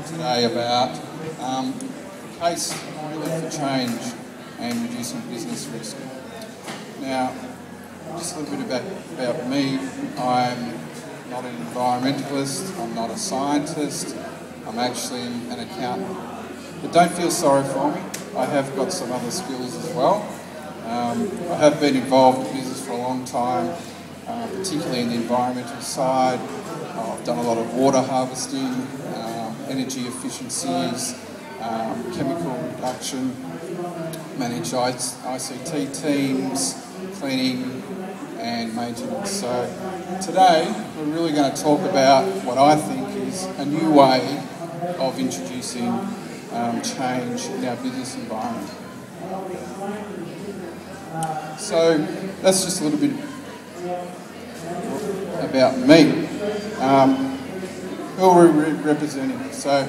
today about a case really for change and reducing business risk. Now, just a little bit about me. I'm not an environmentalist, I'm not a scientist, I'm actually an accountant. But don't feel sorry for me, I have got some other skills as well. I have been involved in business for a long time, particularly in the environmental side. I've done a lot of water harvesting, energy efficiencies, chemical reduction, managed ICT teams, cleaning and maintenance. So today we're really going to talk about what I think is a new way of introducing change in our business environment. So that's just a little bit about me. Who are we representing? So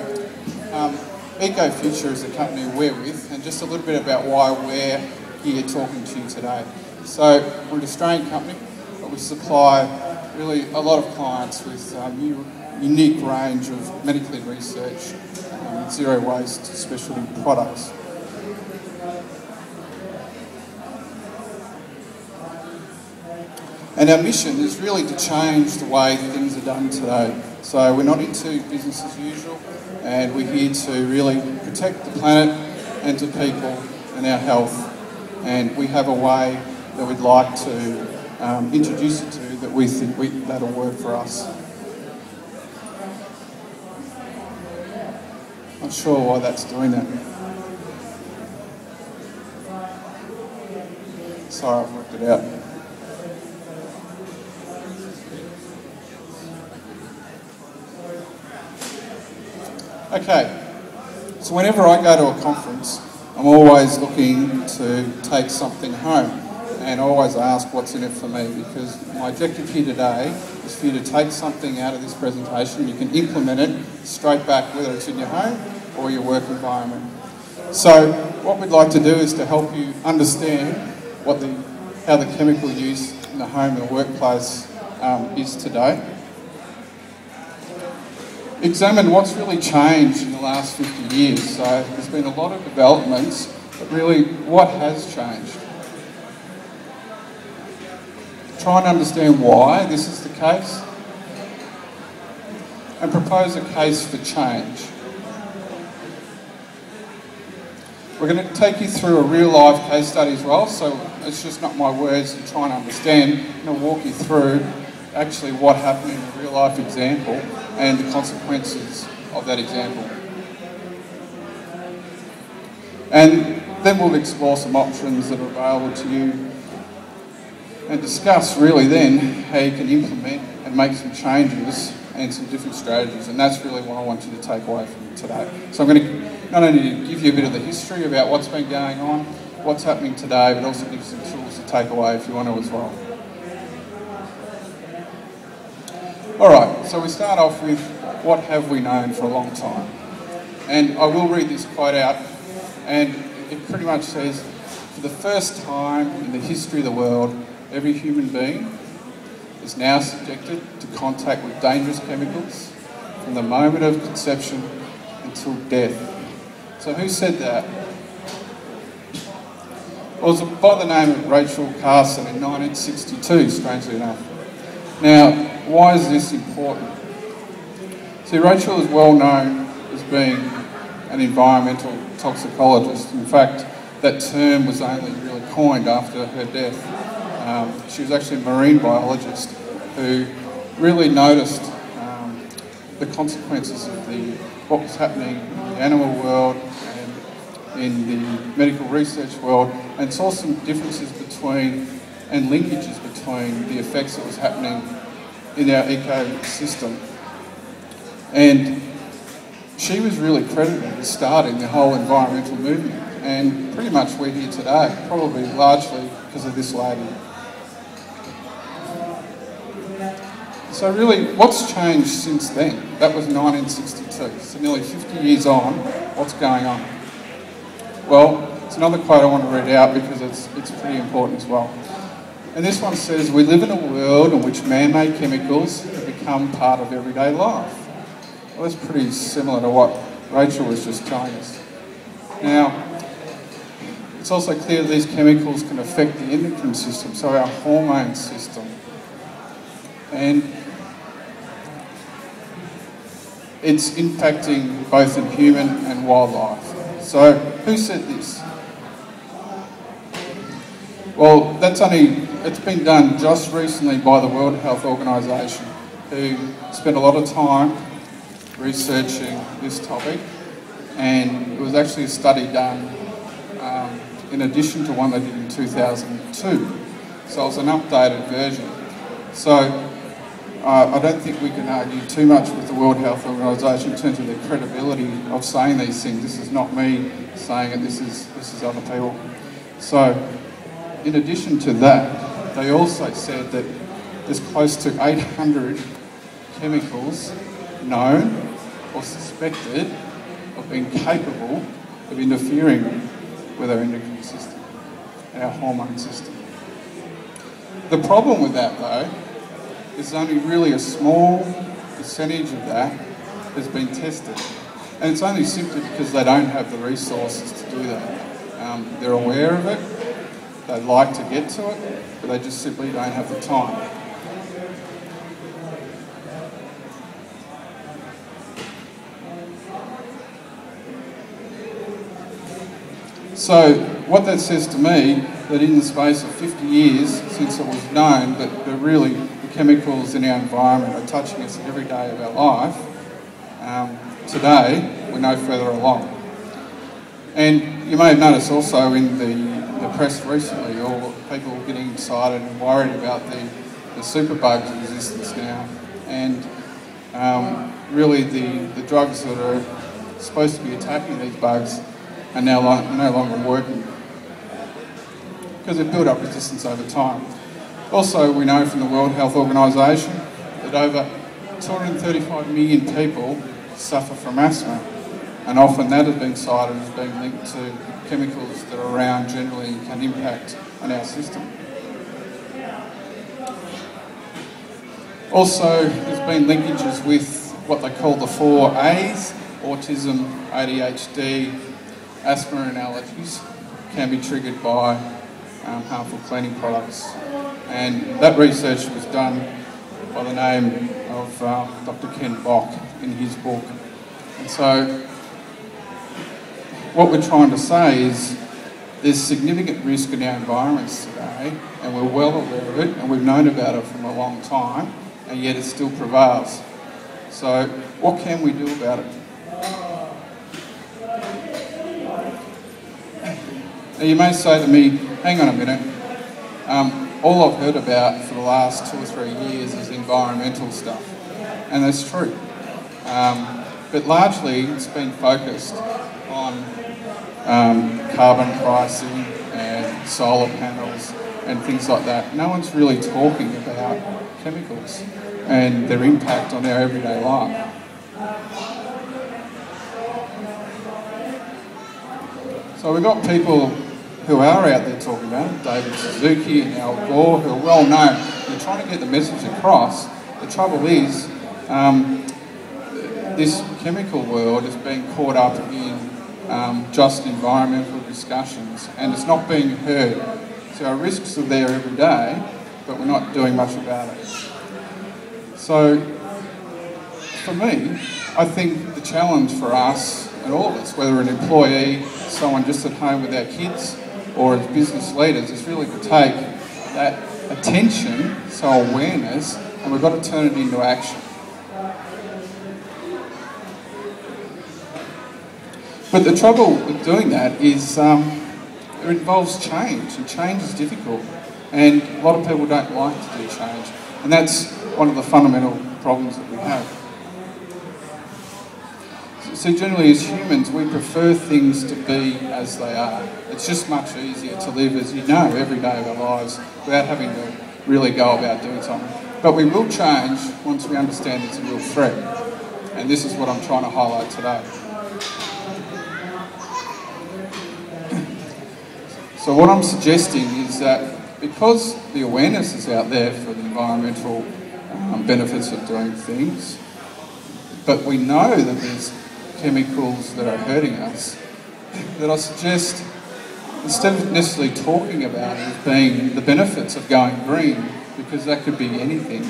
EcoFuture is the company we're with, and just a little bit about why we're here talking to you today. So we're an Australian company, but we supply really a lot of clients with unique range of medically researched, zero waste specialty products. And our mission is really to change the way things are done today. So we're not into business as usual, and we're here to really protect the planet and to people and our health. And we have a way that we'd like to introduce you to that we think that'll work for us. Not sure why that's doing that. Sorry, I've worked it out. Okay, so whenever I go to a conference, I'm always looking to take something home, and I always ask what's in it for me, because my objective here today is for you to take something out of this presentation. You can implement it straight back, whether it's in your home or your work environment. So what we'd like to do is to help you understand how the chemical use in the home and the workplace is today. Examine what's really changed in the last 50 years. So there's been a lot of developments, but really what has changed? Try and understand why this is the case, and propose a case for change. We're going to take you through a real life case study as well, so it's just not my words to try and understand. I'm going to walk you through actually what happened in a real life example and the consequences of that example. And then we'll explore some options that are available to you and discuss really then how you can implement and make some changes and some different strategies. And that's really what I want you to take away from today. So I'm going to not only give you a bit of the history about what's been going on, what's happening today, but also give you some tools to take away if you want to as well. Alright, so we start off with what have we known for a long time. And I will read this quote out, and it pretty much says, for the first time in the history of the world, every human being is now subjected to contact with dangerous chemicals from the moment of conception until death. So who said that? Well, it was by the name of Rachel Carson in 1962, strangely enough. Now, why is this important? See, Rachel is well known as being an environmental toxicologist. In fact, that term was only really coined after her death. She was actually a marine biologist who really noticed the consequences of what was happening in the animal world and in the medical research world, and saw some differences between and linkages between the effects that was happening in our ecosystem. And she was really credited with starting the whole environmental movement, and pretty much we're here today, probably largely because of this lady. So really, what's changed since then? That was 1962, so nearly 50 years on, what's going on? Well, it's another quote I want to read out because it's pretty important as well. And this one says, we live in a world in which man-made chemicals have become part of everyday life. Well, that's pretty similar to what Rachel was just telling us. Now, it's also clear that these chemicals can affect the endocrine system, so our hormone system. And it's impacting both in human and wildlife. So, who said this? Well, it's been done just recently by the World Health Organization, who spent a lot of time researching this topic, and it was actually a study done in addition to one they did in 2002. So it's an updated version. So I don't think we can argue too much with the World Health Organization in terms of the credibility of saying these things. This is not me saying it, this is other people. So in addition to that, they also said that there's close to 800 chemicals known or suspected of being capable of interfering with our endocrine system and our hormone system. The problem with that, though, is only really a small percentage of that has been tested. And it's only simply because they don't have the resources to do that. They're aware of it, they'd like to get to it, but they just simply don't have the time. So what that says to me, that in the space of 50 years since it was known that really the chemicals in our environment are touching us every day of our life, today we're no further along. And you may have noticed also in the press recently, all people getting excited and worried about the superbugs resistance now. And really the drugs that are supposed to be attacking these bugs are now no longer working because they've built up resistance over time. Also, we know from the World Health Organization that over 235 million people suffer from asthma, and often that has been cited as being linked to chemicals that are around generally and can impact on our system. Also, there's been linkages with what they call the 4 A's: autism, ADHD, asthma and allergies can be triggered by harmful cleaning products. And that research was done by the name of Dr. Ken Bock in his book. And so what we're trying to say is there's significant risk in our environments today, and we're well aware of it, and we've known about it for a long time, and yet it still prevails. So what can we do about it? Now you may say to me, hang on a minute, all I've heard about for the last 2 or 3 years is environmental stuff, and that's true. But largely it's been focused on carbon pricing and solar panels and things like that. No one's really talking about chemicals and their impact on our everyday life. So we've got people who are out there talking about it, David Suzuki and Al Gore, who are well known. They're trying to get the message across. The trouble is, this chemical world is being caught up in just environmental discussions, and it's not being heard. So our risks are there every day, but we're not doing much about it. So for me, I think the challenge for us and all of us, whether an employee, someone just at home with their kids, or as business leaders, is really to take that attention, so awareness, and we've got to turn it into action. But the trouble with doing that is it involves change, and change is difficult, and a lot of people don't like to do change, and that's one of the fundamental problems that we have. So generally as humans, we prefer things to be as they are. It's just much easier to live, as you know, every day of our lives without having to really go about doing something. But we will change once we understand it's a real threat. And this is what I'm trying to highlight today. So what I'm suggesting is that because the awareness is out there for the environmental benefits of doing things, but we know that there's chemicals that are hurting us, that I suggest, instead of necessarily talking about it as being the benefits of going green, because that could be anything,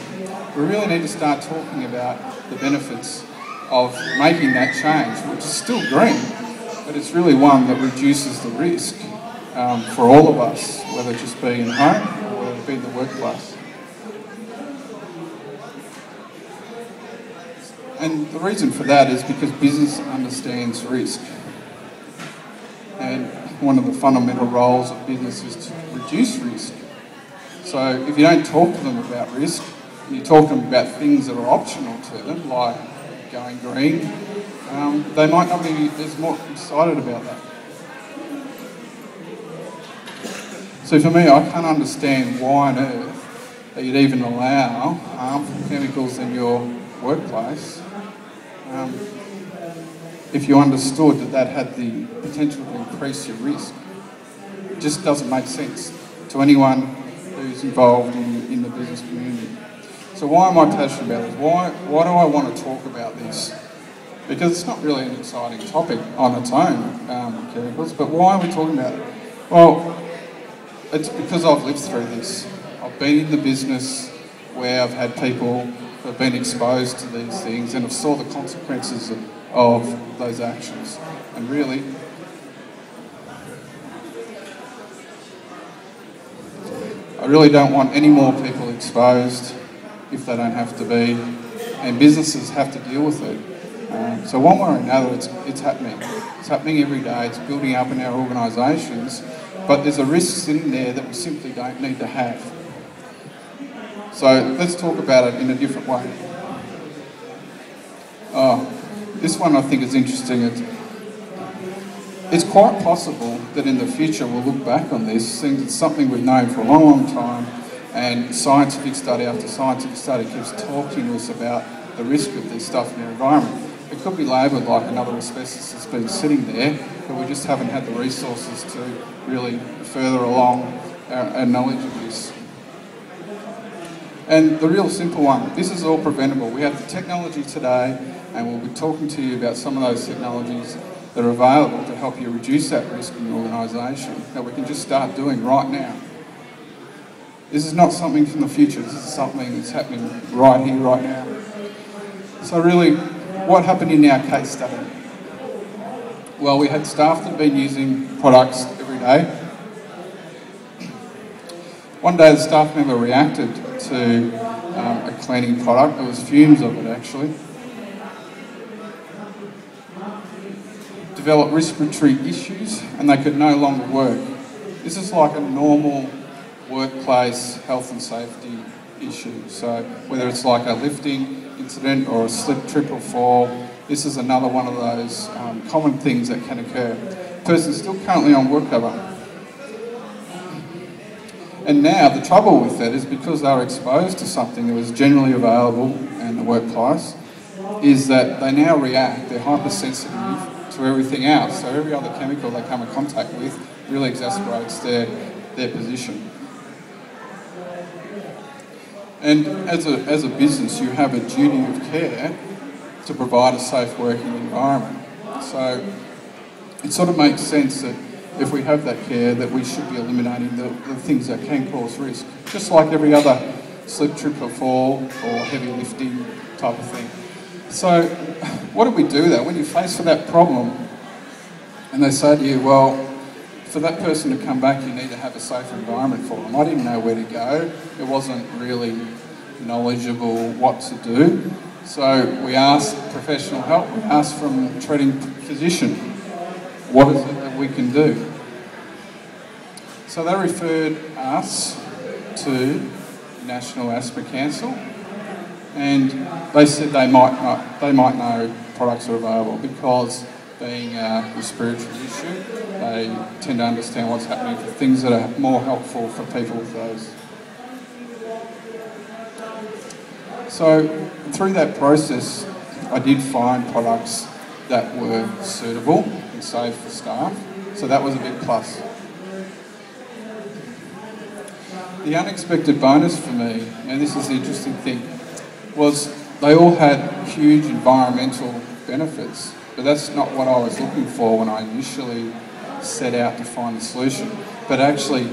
we really need to start talking about the benefits of making that change, which is still green, but it's really one that reduces the risk for all of us, whether it just be in home or whether it be in the workplace. And the reason for that is because business understands risk. And one of the fundamental roles of business is to reduce risk. So if you don't talk to them about risk, and you talk to them about things that are optional to them, like going green, they might not be as more excited about that. So for me, I can't understand why on earth that you'd even allow harmful chemicals in your workplace if you understood that that had the potential to increase your risk. It just doesn't make sense to anyone who's involved in the business community. So why am I passionate about this? Why do I want to talk about this? Because it's not really an exciting topic on its own, chemicals, but why are we talking about it? Well, it's because I've lived through this. I've been in the business where I've had people who have been exposed to these things and have saw the consequences of those actions. And really, I really don't want any more people exposed if they don't have to be, and businesses have to deal with it. So one way or another, it's happening. It's happening every day. It's building up in our organisations, but there's a risk sitting there that we simply don't need to have. So let's talk about it in a different way. This one I think is interesting. It's quite possible that in the future we'll look back on this, seeing it's something we've known for a long, long time, and scientific study after scientific study keeps talking to us about the risk of this stuff in our environment. It could be labelled like another asbestos that's been sitting there, but we just haven't had the resources to really further along our knowledge of this. And the real simple one, this is all preventable. We have the technology today, and we'll be talking to you about some of those technologies that are available to help you reduce that risk in your organisation, that we can just start doing right now. This is not something from the future, this is something that's happening right here, right now. So really, what happened in our case study? Well, we had staff that had been using products every day. One day the staff member reacted to a cleaning product. There was fumes of it actually. Developed respiratory issues and they could no longer work. This is like a normal workplace health and safety issue. So whether it's like a lifting incident or a slip, trip or fall, this is another one of those common things that can occur. The person's still currently on work cover. And now the trouble with that is because they were exposed to something that was generally available in the workplace, is that they now react, they're hypersensitive to everything else. So every other chemical they come in contact with really exacerbates their position. And as a business, you have a duty of care to provide a safe working environment. So it sort of makes sense that if we have that care, that we should be eliminating the things that can cause risk, just like every other slip, trip or fall or heavy lifting type of thing. So what do we do though? When you're faced with that problem and they say to you, well, for that person to come back, you need to have a safe environment for them. I didn't know where to go. It wasn't really knowledgeable what to do. So we asked professional help. We asked from a treating physician, what is it that we can do? So they referred us to National Asthma Council, and they said they might know products are available because being a respiratory issue, they tend to understand what's happening for things that are more helpful for people with those. So through that process, I did find products that were suitable and safe for staff, so that was a big plus. The unexpected bonus for me, and this is the interesting thing, was they all had huge environmental benefits, but that's not what I was looking for when I initially set out to find the solution. But actually,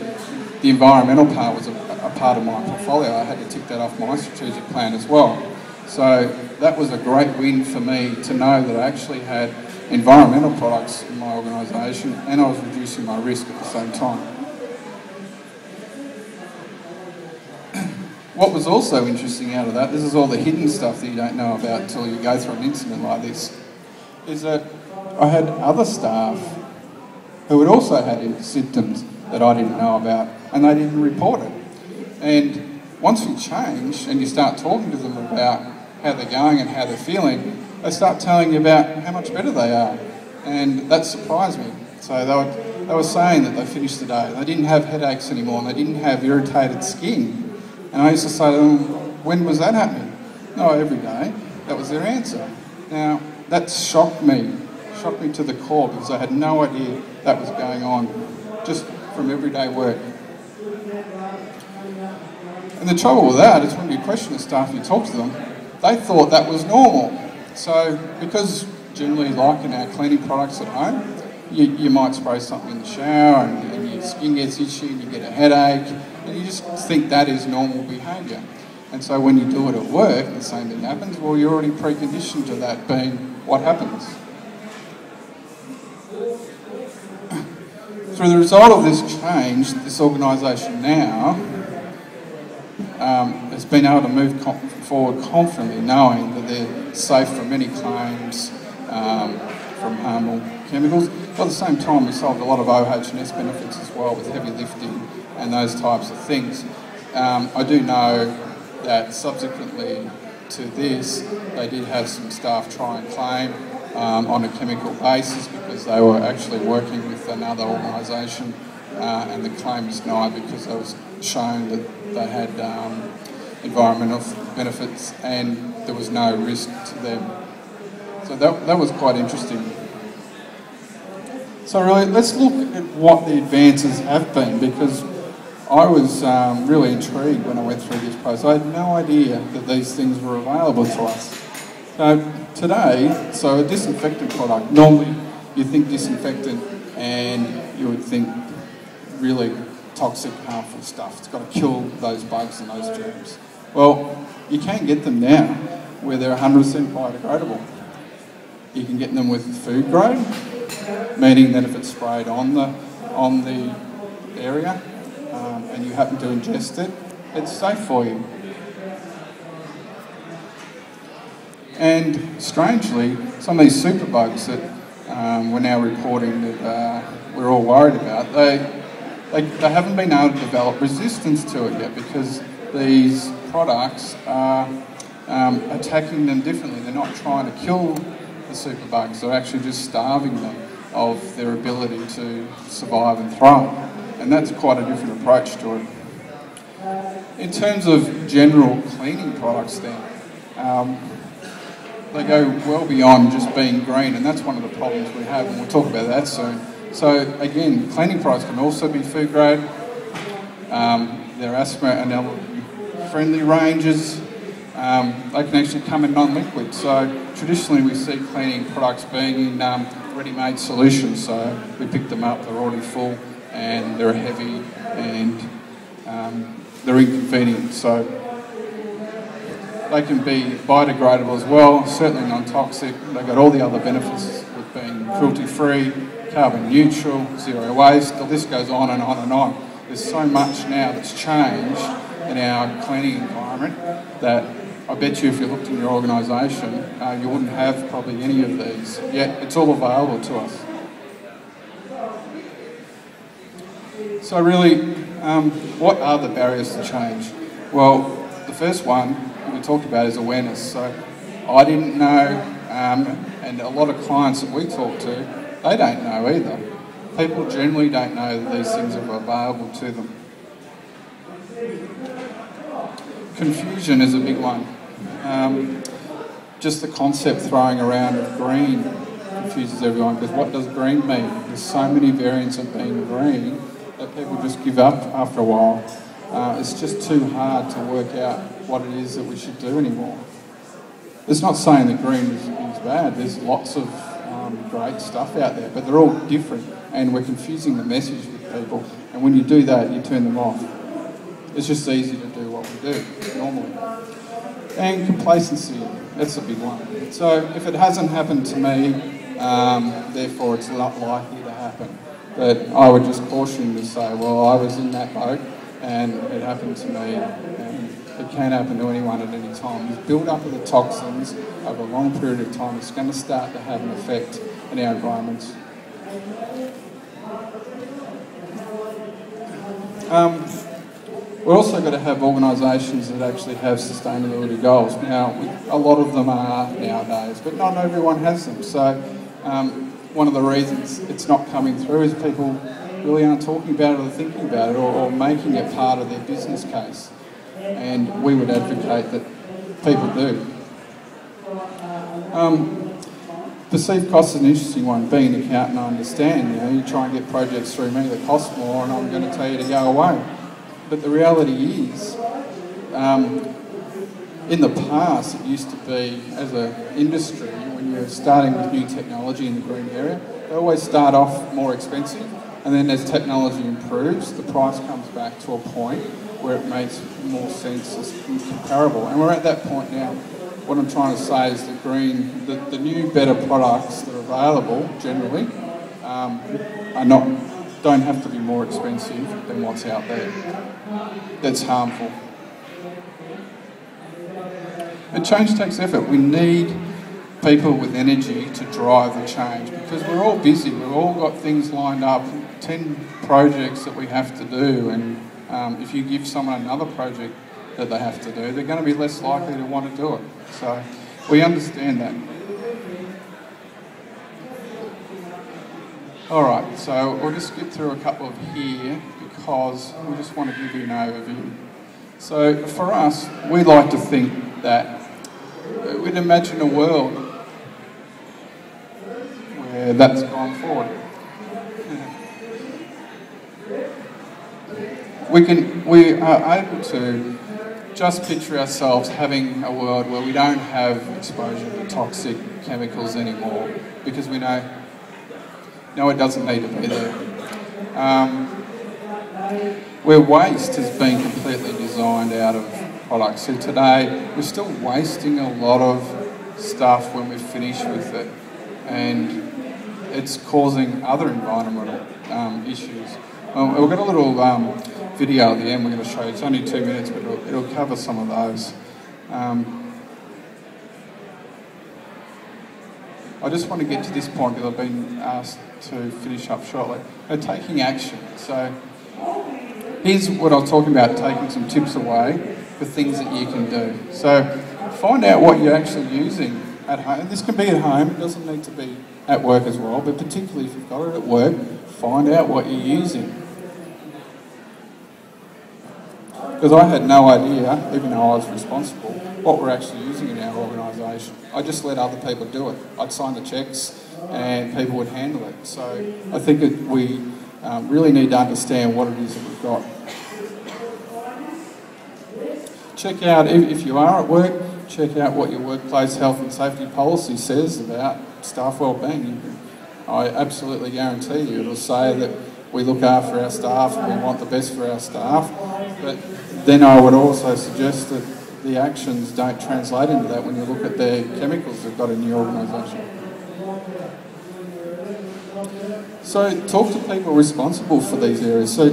the environmental part was a part of my portfolio. I had to tick that off my strategic plan as well. So that was a great win for me to know that I actually had environmental products in my organisation and I was reducing my risk at the same time. What was also interesting out of that, this is all the hidden stuff that you don't know about until you go through an incident like this, is that I had other staff who had also had symptoms that I didn't know about and they didn't report it. And once you change and you start talking to them about how they're going and how they're feeling, they start telling you about how much better they are. And that surprised me. So they were saying that they finished the day, they didn't have headaches anymore and they didn't have irritated skin. And I used to say to them, when was that happening? No, every day. That was their answer. Now, that shocked me to the core because I had no idea that was going on just from everyday work. And the trouble with that is when you question the staff, you talk to them, they thought that was normal. So because generally like in our cleaning products at home, you might spray something in the shower and your skin gets itchy and you get a headache and you just think that is normal behaviour. And so when you do it at work, the same thing happens. Well, you're already preconditioned to that being what happens. Through the result of this change, this organisation now has been able to move forward confidently, knowing that they're safe from any claims from harmful chemicals. But at the same time, we solved a lot of OH&S benefits as well with heavy lifting and those types of things. I do know that subsequently to this, they did have some staff try and claim on a chemical basis because they were actually working with another organisation and the claim was denied because it was shown that they had environmental benefits and there was no risk to them. So that was quite interesting. So really, let's look at what the advances have been, because I was really intrigued when I went through this process. I had no idea that these things were available to us. So today, a disinfectant product, normally you think disinfectant and you would think really toxic, harmful stuff. It's got to kill those bugs and those germs. Well, you can get them now where they're 100% biodegradable. You can get them with food grade, meaning that if it's sprayed on the area and you happen to ingest it, it's safe for you. And strangely, some of these superbugs that we're now reporting that we're all worried about, they haven't been able to develop resistance to it yet because these products are attacking them differently. They're not trying to kill the superbugs, they're actually just starving them of their ability to survive and thrive. And that's quite a different approach to it. In terms of general cleaning products then, they go well beyond just being green, and that's one of the problems we have, and we'll talk about that soon. So again, cleaning products can also be food grade. They're asthma and allergy friendly ranges. They can actually come in non-liquid. So traditionally we see cleaning products being in ready-made solutions. So we pick them up, they're already full and they're heavy and they're inconvenient. So they can be biodegradable as well, certainly non-toxic. They've got all the other benefits with being cruelty-free, carbon neutral, zero waste. The list goes on and on and on. There's so much now that's changed in our cleaning environment that I bet you if you looked in your organisation, you wouldn't have probably any of these. Yet it's all available to us. So really, what are the barriers to change? Well, the first one we talked about is awareness. So I didn't know, and a lot of clients that we talk to, they don't know either. People generally don't know that these things are available to them. Confusion is a big one. Just the concept throwing around of green confuses everyone, because what does green mean? There's so many variants of being green that people just give up after a while. It's just too hard to work out what it is that we should do anymore. It's not saying that green is bad. There's lots of great stuff out there, but they're all different, and we're confusing the message with people. And when you do that, you turn them off. It's just easy to do what we do normally. And complacency, that's a big one. So if it hasn't happened to me, therefore it's not likely to happen. But I would just caution you to say, well, I was in that boat and it happened to me, and it can happen to anyone at any time. This build-up of the toxins over a long period of time is going to start to have an effect in our environments. We've also got to have organisations that actually have sustainability goals. Now, a lot of them are nowadays, but not everyone has them. So one of the reasons it's not coming through is people really aren't talking about it or thinking about it or making it part of their business case. And we would advocate that people do. Perceived cost is an interesting one. Being an accountant, I understand. You try and get projects through me that cost more, and I'm going to tell you to go away. But the reality is, in the past, it used to be, as an industry, when you're starting with new technology in the green area, they always start off more expensive, and then as technology improves, the price comes back to a point where it makes more sense as comparable. And we're at that point now. What I'm trying to say is that the new, better products that are available generally don't have to be more expensive than what's out there. That's harmful. And change takes effort. We need people with energy to drive the change because we're all busy. We've all got things lined up, 10 projects that we have to do, and if you give someone another project that they have to do, they're going to be less likely to want to do it. So we understand that. All right, so we'll just skip through a couple of here because we just want to give you an overview. So for us, we like to think that we'd imagine a world where that's gone forward. We are able to just picture ourselves having a world where we don't have exposure to toxic chemicals anymore because we know it doesn't need to be there. Where waste has been completely designed out of products. So today, we're still wasting a lot of stuff when we finish with it, and it's causing other environmental issues. We've got a little video at the end we're going to show you. It's only 2 minutes, but it'll cover some of those. I just want to get to this point because I've been asked to finish up shortly. Taking action. So here's what I was talking about, taking some tips away for things that you can do. So find out what you're actually using at home. This can be at home, it doesn't need to be at work as well, but particularly if you've got it at work, find out what you're using. Because I had no idea, even though I was responsible, what we're actually using in our organisation. I just let other people do it. I'd sign the cheques and people would handle it. So I think we really need to understand what it is that we've got. Check out, if you are at work, check out what your workplace health and safety policy says about staff wellbeing. I absolutely guarantee you it'll say that we look after our staff and we want the best for our staff, but then I would also suggest that the actions don't translate into that when you look at the chemicals they've got in your organisation. So talk to people responsible for these areas. So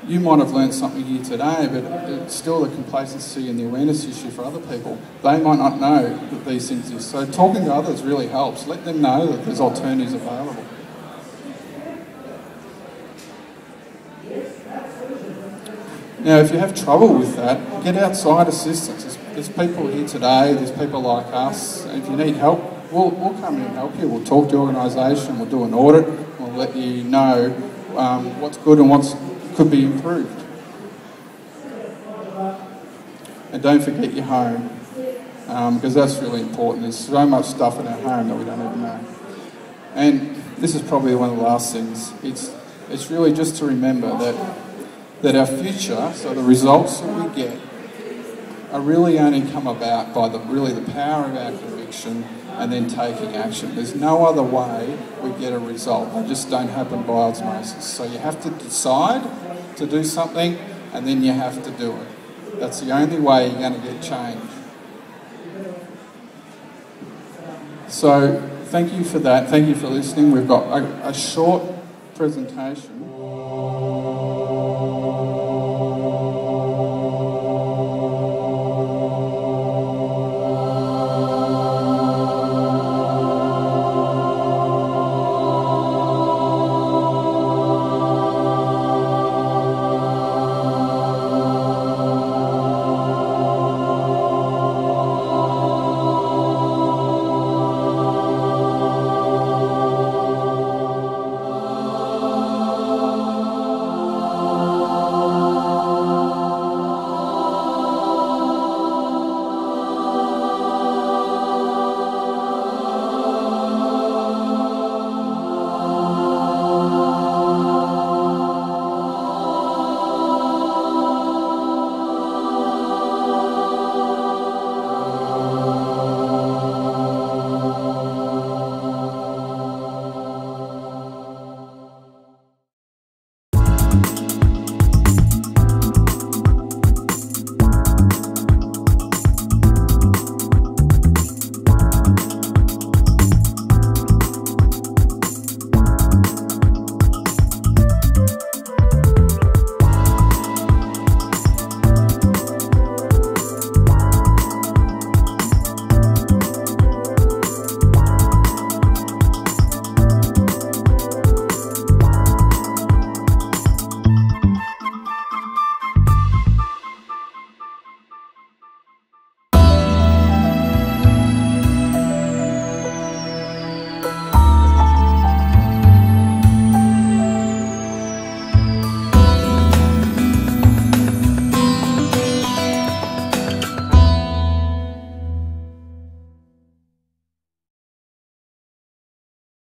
you might have learned something here today, but it's still the complacency and the awareness issue for other people. They might not know that these things exist. So talking to others really helps. Let them know that there's alternatives available. Now, if you have trouble with that, get outside assistance. There's people here today, there's people like us. If you need help, we'll come in and help you. We'll talk to your organisation, we'll do an audit, we'll let you know what's good and what could be improved. And don't forget your home, because that's really important. There's so much stuff in our home that we don't even know. And this is probably one of the last things. It's really just to remember that our future, so the results that we get, are really only come about by the power of our conviction and then taking action. There's no other way we get a result. They just don't happen by osmosis. So you have to decide to do something and then you have to do it. That's the only way you're going to get change. So thank you for that. Thank you for listening. We've got a short presentation.